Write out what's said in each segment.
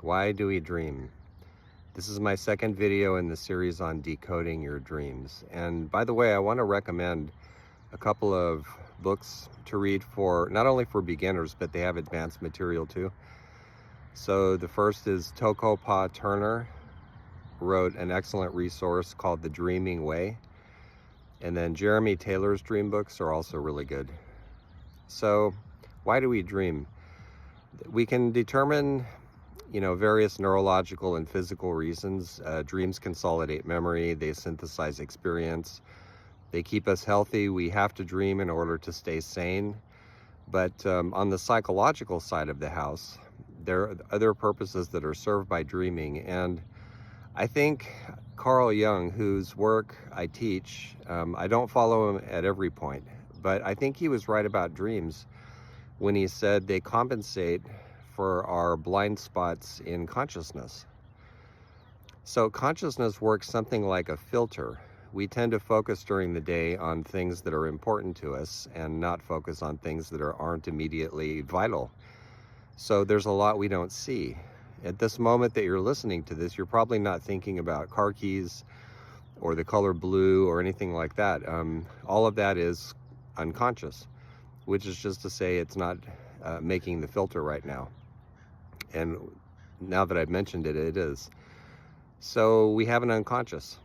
Why do we dream? This is my second video in the series on decoding your dreams. And by the way, I want to recommend a couple of books to read for not only for beginners, but they have advanced material too. So the first is Toko Pa Turner wrote an excellent resource called The Dreaming Way. And then Jeremy Taylor's dream books are also really good. So why do we dream? We can determine various neurological and physical reasons. Dreams consolidate memory, they synthesize experience, they keep us healthy. We have to dream in order to stay sane. But on the psychological side of the house, there are other purposes that are served by dreaming. And I think Carl Jung, whose work I teach, I don't follow him at every point, but I think he was right about dreams when he said they compensate for our blind spots in consciousness. So consciousness works something like a filter. We tend to focus during the day on things that are important to us and not focus on things that aren't immediately vital. So there's a lot we don't see. At this moment that you're listening to this, you're probably not thinking about car keys or the color blue or anything like that. All of that is unconscious, which is just to say it's not making the filter right now. And now that I've mentioned it, it is. So we have an unconscious.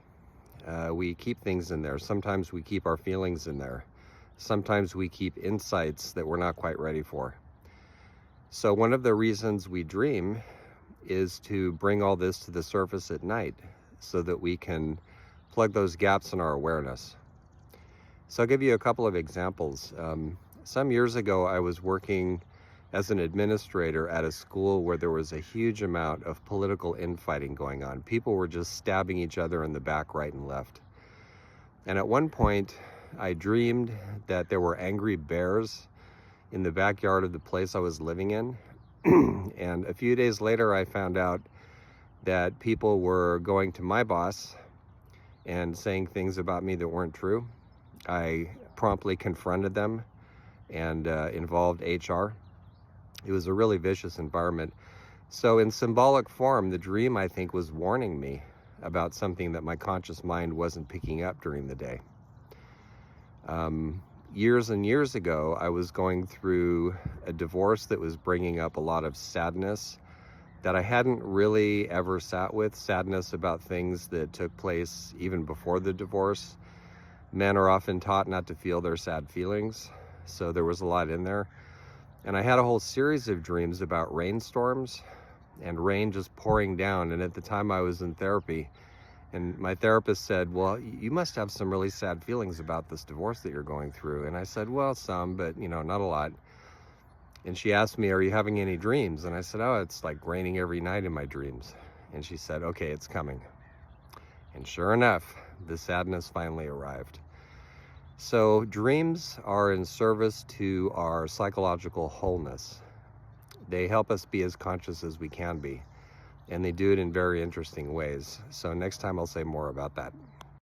We keep things in there. Sometimes we keep our feelings in there. Sometimes we keep insights that we're not quite ready for. So one of the reasons we dream is to bring all this to the surface at night so that we can plug those gaps in our awareness. So I'll give you a couple of examples. Some years ago, I was working as an administrator at a school where there was a huge amount of political infighting going on. People were just stabbing each other in the back, right and left. And at one point, I dreamed that there were angry bears in the backyard of the place I was living in. And a few days later, I found out that people were going to my boss and saying things about me that weren't true. I promptly confronted them and involved HR. It was a really vicious environment. So in symbolic form, the dream, I think, was warning me about something that my conscious mind wasn't picking up during the day. Years and years ago, I was going through a divorce that was bringing up a lot of sadness that I hadn't really ever sat with, sadness about things that took place even before the divorce. Men are often taught not to feel their sad feelings, so there was a lot in there. And I had a whole series of dreams about rainstorms and rain just pouring down. And at the time I was in therapy, and my therapist said, well, you must have some really sad feelings about this divorce that you're going through. And I said, well, some, but not a lot. And she asked me, are you having any dreams? And I said, oh, it's like raining every night in my dreams. And she said, okay, it's coming. And sure enough, the sadness finally arrived. So dreams are in service to our psychological wholeness. They help us be as conscious as we can be. And they do it in very interesting ways. So next time I'll say more about that.